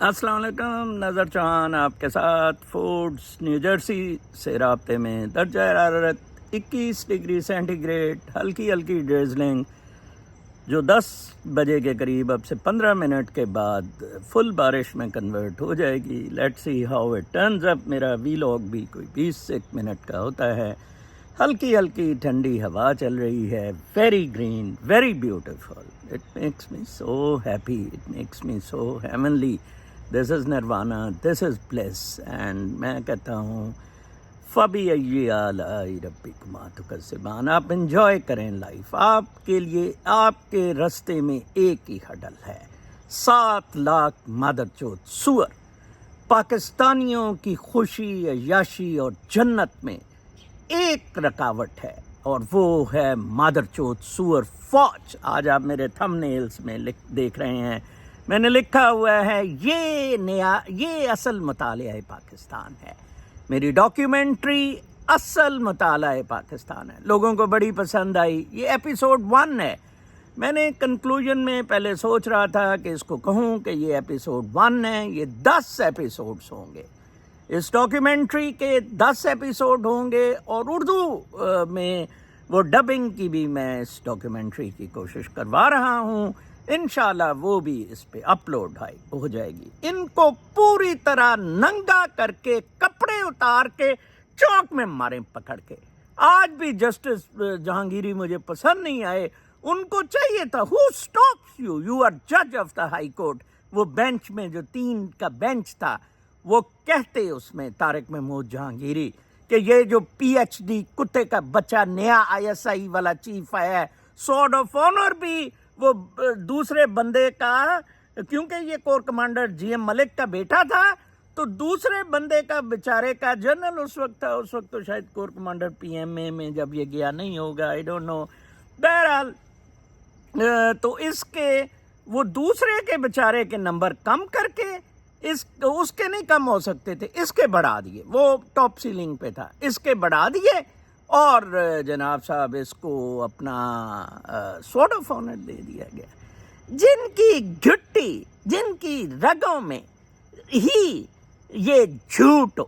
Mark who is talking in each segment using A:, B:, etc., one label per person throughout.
A: السلام علیکم، نظر چوہان آپ کے ساتھ فوڈز نیو جرسی سے رابطے میں۔ درجہ حرارت 21 ڈگری سینٹی گریڈ، ہلکی ہلکی ڈریزلنگ جو 10 بجے کے قریب اب سے 15 منٹ کے بعد فل بارش میں کنورٹ ہو جائے گی۔ Let see how it turns up. میرا ویلاگ بھی کوئی 20 سے منٹ کا ہوتا ہے۔ ہلکی ہلکی ٹھنڈی ہوا چل رہی ہے، very green, very beautiful. It makes me so happy, it makes me so heavenly. This is nirvana, this is bliss, and میں کہتا ہوں فَبِأَيِّ آلَاءِ رَبِّكُمَا تُكَذِّبَانِ۔ آپ انجوائے کریں لائف۔ آپ کے لیے آپ کے رستے میں ایک ہی ہڈل ہے، 7 لاکھ مادر چوت سور۔ پاکستانیوں کی خوشی، عیاشی اور جنت میں ایک رکاوٹ ہے، اور وہ ہے مادر چوت سور فوج۔ آج آپ میرے تھم نیلز میں دیکھ رہے ہیں، میں نے لکھا ہوا ہے یہ اصل مطالعہ پاکستان ہے۔ میری ڈاکیومنٹری اصل مطالعہ پاکستان ہے، لوگوں کو بڑی پسند آئی۔ یہ ایپیسوڈ 1 ہے۔ میں نے کنکلوژن میں پہلے سوچ رہا تھا کہ اس کو کہوں کہ یہ ایپیسوڈ 1 ہے، یہ 10 ایپیسوڈز ہوں گے۔ اس ڈاکیومنٹری کے 10 ایپیسوڈ ہوں گے، اور اردو میں وہ ڈبنگ کی بھی میں اس ڈاکیومنٹری کی کوشش کروا رہا ہوں۔ انشاءاللہ وہ بھی اس پہ اپلوڈ ہو جائے گی۔ ان کو پوری طرح ننگا کر کے، کپڑے اتار کے، چوک میں ماریں پکڑ کے۔ آج بھی جسٹس جہانگیری مجھے پسند نہیں آئے۔ ان کو چاہیے تھا ہو اسٹاپس یو، یو آر جج آف دا ہائی کورٹ۔ وہ بینچ میں جو 3 کا بینچ تھا، وہ کہتے اس میں طارق محمود جہانگیری کہ یہ جو پی ایچ ڈی کتے کا بچہ نیا ISI والا چیف آیا ہے، سورڈ آف آنر بھی وہ دوسرے بندے کا، کیونکہ یہ کور کمانڈر GM ملک کا بیٹا تھا، تو دوسرے بندے کا بیچارے کا جنرل اس وقت تھا، اس وقت تو شاید کور کمانڈر PMA میں جب یہ گیا نہیں ہوگا، آئی ڈونٹ نو۔ بہرحال تو اس کے وہ دوسرے کے بیچارے کے نمبر کم کر کے اس کے نہیں کم ہو سکتے تھے، اس کے بڑھا دیے۔ وہ ٹاپ سیلنگ پہ تھا، اس کے بڑھا دیے، اور جناب صاحب اس کو اپنا سورڈ آف آنر دے دیا گیا۔ جن کی گھٹی، جن کی رگوں میں ہی یہ جھوٹ ہو،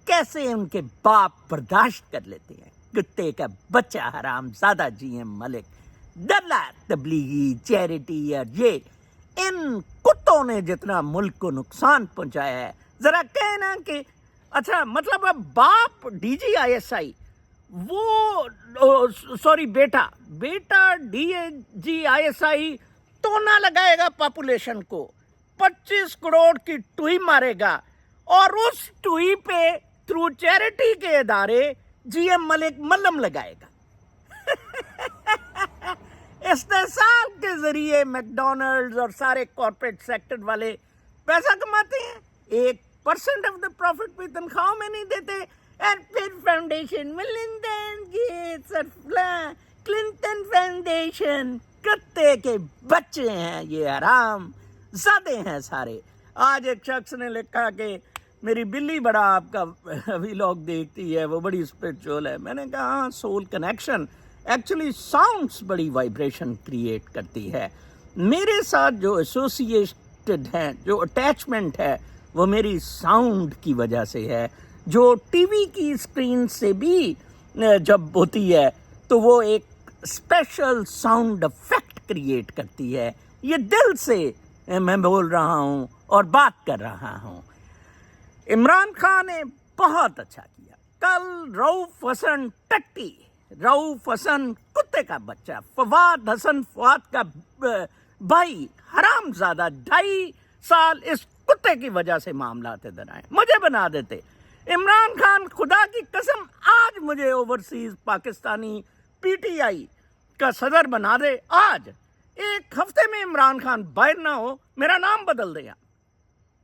A: کیسے ان کے باپ برداشت کر لیتے ہیں؟ کتے کا بچہ حرام زادہ GM ملک، دلہ تبلیغی چیریٹی، اور یہ ان کتوں نے جتنا ملک کو نقصان پہنچایا ہے، ذرا کہنا کہ اچھا مطلب اب باپ DG ISI، وہ سوری بیٹا DG ISI تو نہ لگائے گا پاپولیشن کو، 25 کروڑ کی ٹوئی مارے گا، اور اس ٹوئی پہ تھرو چیریٹی کے ادارے GM ملک ملم لگائے گا۔ استحصال کے ذریعے میکڈونلڈز اور سارے کارپوریٹ سیکٹر والے پیسہ کماتے ہیں، 1% آف دا پروفٹ بھی تنخواہوں میں نہیں دیتے، اور پھر فاؤنڈیشن کلنٹن فاؤنڈیشن، کتے کے بچے ہیں یہ، حرام زادے ہیں سارے۔ آج ایک شخص نے لکھا کہ میری بلی بڑا آپ کا ویلاگ دیکھتی ہے، وہ بڑی اسپرچول ہے۔ میں نے کہا ہاں، سول کنیکشن ایکچولی ساؤنڈس بڑی وائبریشن کریٹ کرتی ہے۔ میرے ساتھ جو ایسوسیٹڈ ہیں، جو اٹیچمنٹ ہے، وہ میری ساؤنڈ کی وجہ سے ہے، جو ٹی وی کی اسکرین سے بھی جب ہوتی ہے تو وہ ایک اسپیشل ساؤنڈ افیکٹ کریٹ کرتی ہے۔ یہ دل سے میں بول رہا ہوں اور بات کر رہا ہوں۔ عمران خان نے بہت اچھا کیا۔ کل رؤف حسن ٹٹی، رؤف حسن کتے کا بچہ، فواد حسن فواد کا بھائی، حرام زادہ 2.5 سال اس کتے کی وجہ سے معاملات ادھر آئے، مجھے بنا دیتے۔ عمران خان خدا کی قسم آج مجھے اوورسیز پاکستانی PTI کا صدر بنا دے، آج 1 ہفتے میں عمران خان باہر نہ ہو، میرا نام بدل دیا۔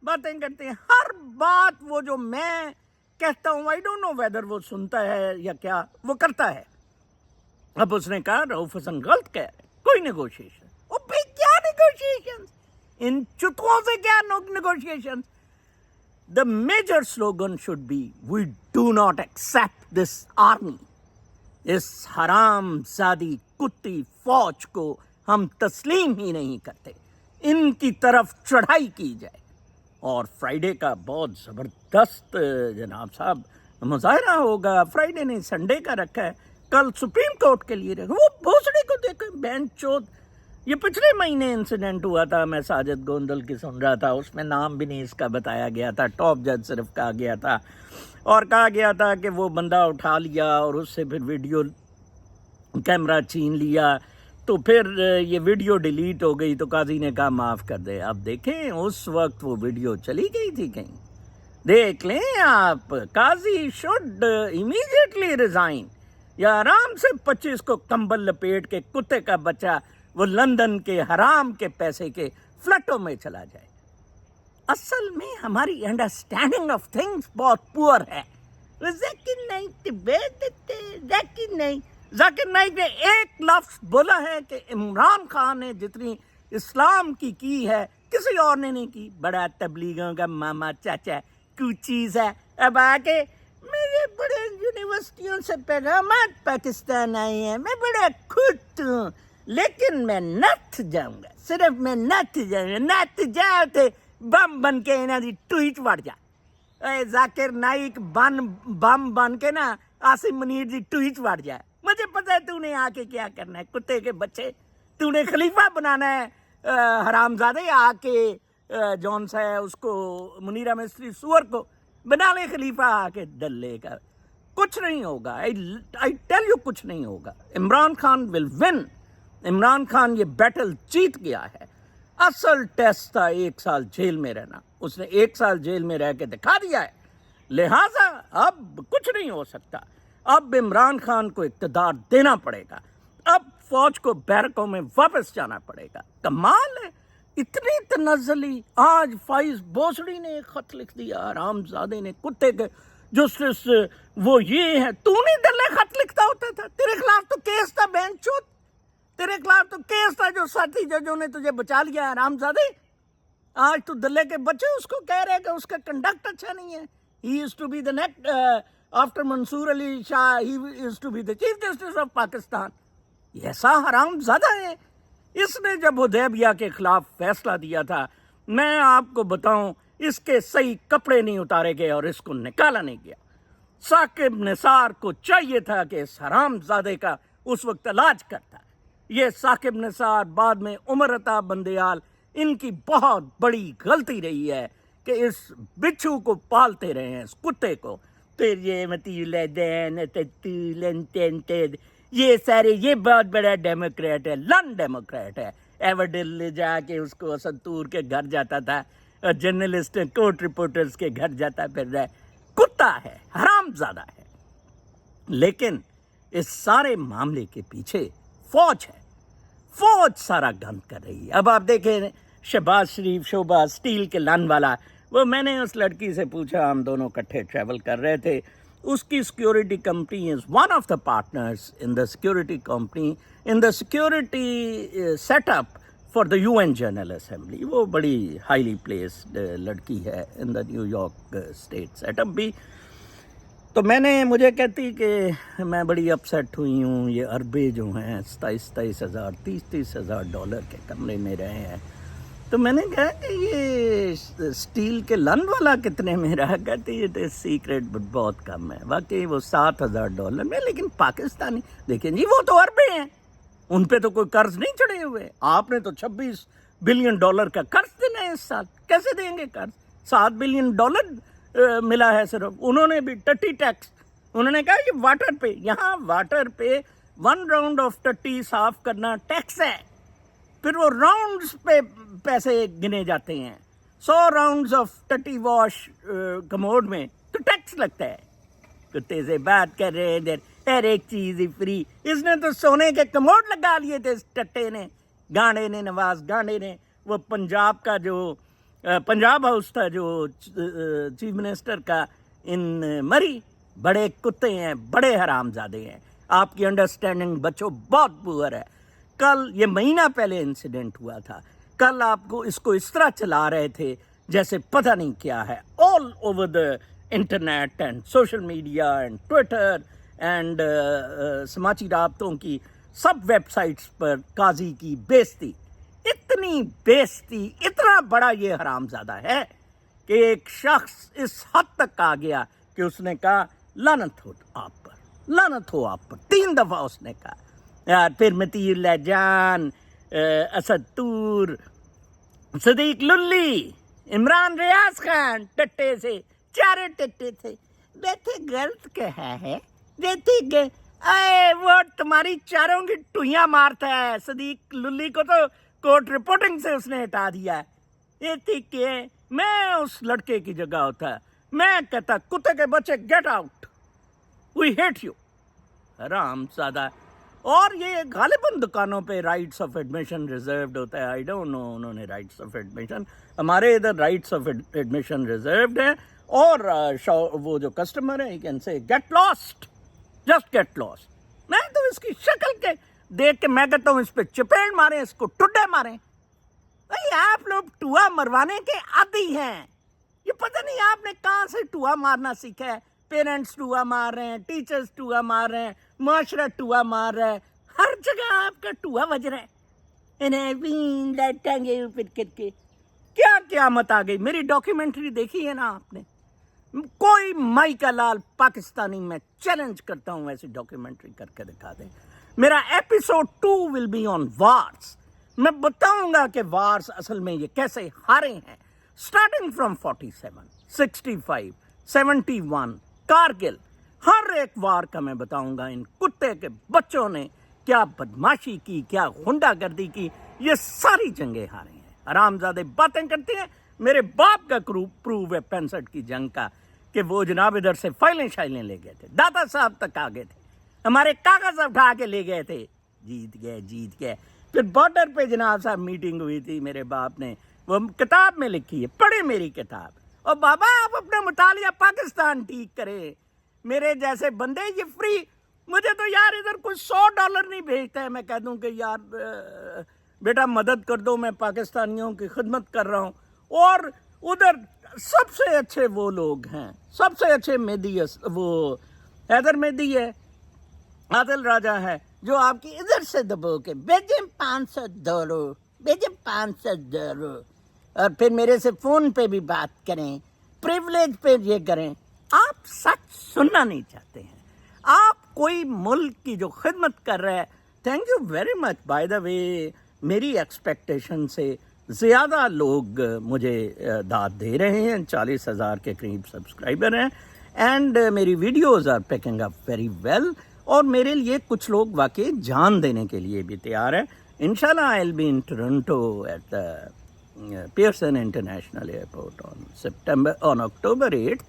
A: باتیں کرتے ہیں ہر بات، وہ جو میں کہتا ہوں آئی ڈونٹ نو ویدر وہ سنتا ہے یا کیا، وہ کرتا ہے۔ اب اس نے کہا رؤف حسن غلط کہہ رہے، کوئی نیگوشیشن۔ او بھئی کیا نیگوشیشن؟ ان چتوں سے کیا negotiation? The major slogan should be, we do not accept this army. اس حرام زادی کتی فوج کو ہم تسلیم ہی نہیں کرتے، ان کی طرف چڑھائی کی جائے۔ اور فرائیڈے کا بہت زبردست جناب صاحب مظاہرہ ہوگا. فرائیڈے نہیں سنڈے کا رکھا ہے, کل سپریم کورٹ کے لیے رکھا. وہ بھوسڑی کو دیکھو بینچ چوت. یہ پچھلے مہینے انسیڈنٹ ہوا تھا, میں ساجد گوندل کی سن رہا تھا, اس میں نام بھی نہیں اس کا بتایا گیا تھا, ٹاپ جج صرف کہا گیا تھا, اور کہا گیا تھا کہ وہ بندہ اٹھا لیا اور اس سے پھر ویڈیو کیمرہ چھین لیا, تو پھر یہ ویڈیو ڈیلیٹ ہو گئی, تو قاضی نے کہا معاف کر دے. اب دیکھیں اس وقت وہ ویڈیو چلی گئی تھی کہیں, دیکھ لیں آپ. قاضی شوڈ امیڈیٹلی ریزائن, یا آرام سے 25 کو کمبل لپیٹ کے کتے کا بچہ وہ لندن کے حرام کے پیسے کے فلیٹوں میں چلا جائے. اصل میں ہماری انڈرسٹینڈنگ آف تھنگس بہت پور ہے. ذاکر نائک نے ایک لفظ بولا ہے کہ عمران خان نے جتنی اسلام کی ہے کسی اور نے نہیں کی. بڑا تبلیغوں کا ماما چاچا کوئی چیز ہے. اب آگے میرے بڑے یونیورسٹیوں سے پیغامات پاکستان آئے ہیں, میں بڑا خوش ہوں, لیکن میں نت جاؤں گا, صرف میں نت جاؤں گا. نت جاؤ تھے بم بن کے انہاں دی ٹویٹ وڑ جا. اے ذاکر نائک بم بن کے نا عاصم منیر دی ٹویٹ وڑ جائے. مجھے پتا ہے تو نے آ کے کیا کرنا ہے, کتے کے بچے. تو نے خلیفہ بنانا ہے حرام زادے, آ کے جون سا ہے اس کو منیرہ مستری سور کو بنا لے خلیفہ آ کے دلے کا. کچھ نہیں ہوگا, آئی ٹیل یو کچھ نہیں ہوگا. عمران خان ول ون. عمران خان یہ بیٹل جیت گیا ہے. اصل ٹیسٹ تھا 1 سال جیل میں رہنا, اس نے 1 سال جیل میں رہ کے دکھا دیا ہے. لہٰذا اب کچھ نہیں ہو سکتا. اب عمران خان کو اقتدار دینا پڑے گا. اب فوج کو بیرکوں میں واپس جانا پڑے گا. کمال ہے, اتنی تنزلی. آج فائز بوسڑی نے ایک خط لکھ دیا, حرام زادے نے, کتے کے جسٹس وہ یہ ہے. تو نہیں دلے خط لکھتا ہوتا تھا؟ تیرے خلاف تو کیس تھا بینچ چوت, تیرے خلاف تو کیس تھا, جو ساتھی ججوں نے تجھے بچا لیا حرام زادے. آج تو دلے کے بچے اس کو کہہ رہے کہ اس کا کنڈکٹ اچھا نہیں ہے. He is to be the next after Mansoor Ali Shah, he is to be the chief justice of Pakistan. ایسا حرام زادہ ہے. اس نے جب حدیبیہ کے خلاف فیصلہ دیا تھا, میں آپ کو بتاؤں اس کے صحیح کپڑے نہیں اتارے گئے اور اس کو نکالا نہیں گیا. ثاقب نثار کو چاہیے تھا کہ اس حرام زادے کا اس وقت علاج کرتا. یہ ثاقب نثار, بعد میں عمر عطا بندیال, ان کی بہت بڑی غلطی رہی ہے کہ اس بچھو کو پالتے رہے ہیں, اس کتے کو. یہ سارے, یہ بہت بڑا ڈیموکریٹ ہے, لن ڈیموکریٹ ہے. ایورڈل جا کے اس کو سنتور کے گھر جاتا تھا, جرنلسٹ کورٹ رپورٹرز کے گھر جاتا پھر رہا ہے. کتا ہے, حرام زادہ ہے. لیکن اس سارے معاملے کے پیچھے فوج ہے. فوج سارا گند کر رہی ہے. اب آپ دیکھیں شہباز شریف, شوبا اسٹیل کے لن والا, وہ میں نے اس لڑکی سے پوچھا, ہم دونوں کٹھے ٹریول کر رہے تھے. اس کی security company is one of the partners in the security company in the security setup for the U N general assembly. وہ بڑی ہائیلی پلیسڈ لڑکی ہے in the New York state setup بھی. تو مجھے کہتی کہ میں بڑی اپسیٹ ہوئی ہوں, یہ عربے جو ہیں 27,000 30,000 ڈالر کے کمرے میں رہے ہیں. تو میں نے کہا کہ یہ اسٹیل کے لن والا کتنے میں رہا؟ کہتے یہ تو سیکرٹ بہت کم ہے. واقعی وہ 7,000 ڈالر میں. لیکن پاکستانی دیکھیں جی, وہ تو عربے ہیں, ان پہ تو کوئی قرض نہیں چڑھے ہوئے. آپ نے تو 26 بلین ڈالر کا قرض دینا ہے اس سال, کیسے دیں گے قرض؟ 7 بلین ڈالر ملا ہے صرف. انہوں نے بھی ٹٹی ٹیکس, انہوں نے کہا کہ واٹر پہ, یہاں واٹر پہ 1 راؤنڈ آف ٹٹی صاف کرنا ٹیکس ہے. پھر وہ راؤنڈز پہ پیسے گنے جاتے ہیں. 100 راؤنڈز آف ٹٹی واش کموڈ میں تو ٹیکس لگتا ہے. کتے سے بات کر رہے ہیں, ہر ایک چیز فری. اس نے تو سونے کے کموڈ لگا لیے تھے اس ٹٹے نے, گانڈے نے, نواز گانڈے نے. وہ پنجاب کا جو پنجاب ہاؤس تھا جو چیف منسٹر کا ان مری, بڑے کتے ہیں, بڑے حرام زادے ہیں. آپ کی انڈرسٹینڈنگ بچوں بہت پور ہے. کل یہ مہینہ پہلے انسیڈنٹ ہوا تھا, کل آپ کو اس طرح چلا رہے تھے جیسے پتہ نہیں کیا ہے. All over the internet and social media and Twitter and سماجی رابطوں کی سب ویب سائٹس پر قاضی کی بےزتی, اتنی بےزتی, اتنا بڑا یہ حرام زادہ ہے کہ ایک شخص اس حد تک آ گیا کہ اس نے کہا لعنت ہو آپ پر، لعنت ہو آپ پر، 3 دفعہ اس نے کہا. یار پھر مطیع اللہ جان، اسد طور، صدیق للی، عمران ریاض خان، ٹٹے سے چارے ٹٹے تھے. بیٹے غلط کہا ہے، بیٹے اے وہ تمہاری چاروں کی ٹوئیاں مارتا ہے. صدیق للی کو تو کورٹ رپورٹنگ سے اس نے ہٹا دیا ہے. یہ تھی کہ میں اس لڑکے کی جگہ ہوتا، میں کہتا کتے کے بچے get out, we hate you. حرام زادہ. اور یہ غالباً دکانوں پہ رائٹس آف ایڈمیشن ریزروڈ ہوتا ہے. آئی ڈونٹ نو انہوں نے رائٹس آف ایڈمیشن، ہمارے ادھر رائٹس آف ایڈمیشن ریزروڈ ہیں. اور وہ جو کسٹمر ہے، you can say get lost, just get lost. میں تو اس کی شکل کے دیکھ کے میں کہتا ہوں اس پہ چپیڑ ماریں، اس کو ٹڈے ماریں. بھائی آپ لوگ ٹوا مروانے کے عادی ہیں. یہ پتہ نہیں آپ نے کہاں سے ٹوا مارنا سیکھا ہے. پیرنٹس ٹوا مار رہے ہیں، ٹیچرز ٹوا مار رہے ہیں، معاشرہ ٹوا مار رہا ہے، ہر جگہ آپ کا ٹوا بج رہا ہے. کیا قیامت آ گئی. میری ڈاکیومنٹری دیکھی ہے نا آپ نے؟ کوئی مائی کا لال پاکستانی میں چیلنج کرتا ہوں ایسی ڈاکیومنٹری کر کے دکھا دیں. میرا episode 2 will be onwards. میں بتاؤں گا کہ وارز اصل میں یہ کیسے ہارے ہیں. اسٹارٹنگ فرام 47، 65، 71، کارگل، ہر ایک وار کا میں بتاؤں گا. ان کتے کے بچوں نے کیا بدماشی کی، کیا غنڈہ گردی کی. یہ ساری جنگیں ہارے ہیں. حرامزادے باتیں کرتے ہیں. میرے باپ کا پروو ہے 65 کی جنگ کا کہ وہ جناب ادھر سے فائلیں شائلیں لے گئے تھے، دادا صاحب تک آ گئے تھے، ہمارے کاغذ اٹھا کے لے گئے تھے. جیت گئے. پھر بارڈر پہ جناب صاحب میٹنگ ہوئی تھی، میرے باپ نے وہ کتاب میں لکھی ہے، پڑھے میری کتاب. اور بابا آپ اپنا مطالعہ پاکستان ٹھیک کرے. میرے جیسے بندے یہ فری، مجھے تو یار ادھر کوئی $100 نہیں بھیجتا ہے. میں کہہ دوں کہ یار بیٹا مدد کر دو، میں پاکستانیوں کی خدمت کر رہا ہوں. اور ادھر سب سے اچھے وہ لوگ ہیں، سب سے اچھے مہدی، وہ حیدر مہدی ہے، عادل راجہ ہے، جو آپ کی ادھر سے دبو کے بیجے $500، بیجے $500، اور پھر میرے سے فون پہ بھی بات کریں، پریولیج پہ یہ کریں. آپ سچ سننا نہیں چاہتے ہیں. آپ کوئی ملک کی جو خدمت کر رہے ہیں. Thank you very much. By the way میری ایکسپیکٹیشن سے زیادہ لوگ مجھے داد دے رہے ہیں. 40,000 کے قریب سبسکرائبر ہیں. اینڈ میری videos are picking up very well. اور میرے لیے کچھ لوگ واقعی جان دینے کے لیے بھی تیار ہیں. انشاءاللہ I will be in Toronto at the Pearson International Airport on October 8th.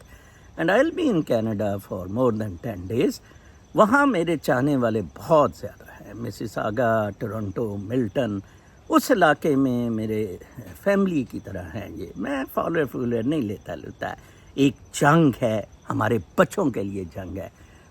A: And I will be in Canada for more than 10 days. وہاں میرے چاہنے والے بہت زیادہ ہیں. مسیساگا، ٹورنٹو، ملٹن، اس علاقے میں میرے فیملی کی طرح ہیں. یہ میں فالر نہیں لیتا. ایک جنگ ہے، ہمارے بچوں کے لیے جنگ ہے.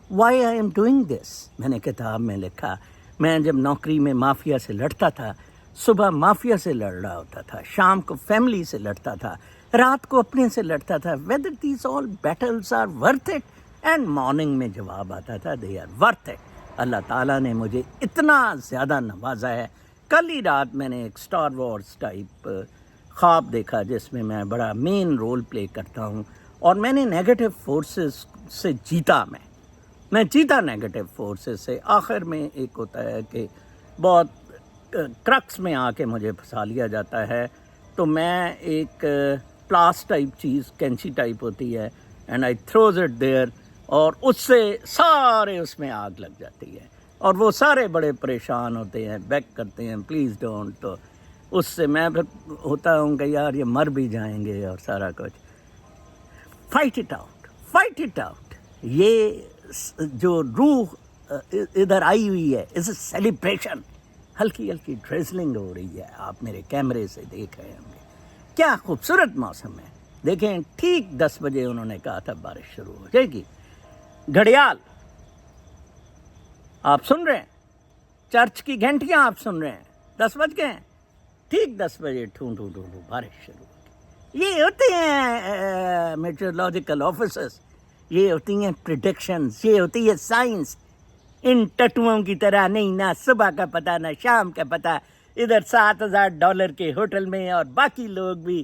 A: Why I am doing this. میں نے کتاب میں لکھا، میں جب نوکری میں مافیا سے لڑتا تھا، صبح مافیا سے لڑ رہا ہوتا تھا، شام کو فیملی سے لڑتا تھا، رات کو اپنے سے لڑتا تھا. whether these all battles are worth it. And morning میں جواب آتا تھا they are worth it. اللہ تعالیٰ نے مجھے اتنا زیادہ نوازا ہے. کل ہی رات میں نے ایک اسٹار وارز ٹائپ خواب دیکھا جس میں میں بڑا مین رول پلے کرتا ہوں. اور میں نے نیگیٹو فورسز سے جیتا. میں جیتا نیگیٹو فورسز سے. آخر میں ایک ہوتا ہے کہ بہت کرکس میں آ کے مجھے پھنسا لیا جاتا ہے. تو میں ایک پلاس ٹائپ چیز، کینچی ٹائپ ہوتی ہے، and I throws it there, اور اس سے سارے اس میں آگ لگ جاتی ہے. اور وہ سارے بڑے پریشان ہوتے ہیں، بیک کرتے ہیں پلیز ڈونٹ. تو اس سے میں پھر ہوتا ہوں کہ یار یہ مر بھی جائیں گے اور سارا کچھ. Fight it out. یہ جو روح ادھر آئی ہوئی ہے از اے سیلیبریشن. ہلکی ہلکی ڈریزلنگ ہو رہی ہے، آپ میرے کیمرے سے دیکھ رہے ہوں گے. کیا خوبصورت موسم ہے. دیکھیں ٹھیک 10 بجے انہوں نے کہا تھا بارش شروع ہو جائے گی. گھڑیال آپ سن رہے ہیں، چرچ کی گھنٹیاں آپ سن رہے ہیں، 10 بج گئے ہیں. ٹھیک 10 بجے ٹھون بارش شروع ہوگی. یہ ہوتے ہیں میٹرولوجیکل آفیسرز، یہ ہوتی ہیں پریڈکشنز، یہ ہوتی ہے سائنس. ان ٹٹوؤں کی طرح نہیں، نہ صبح کا پتہ نہ شام کا پتہ. ادھر $7,000 کے ہوٹل میں اور باقی لوگ بھی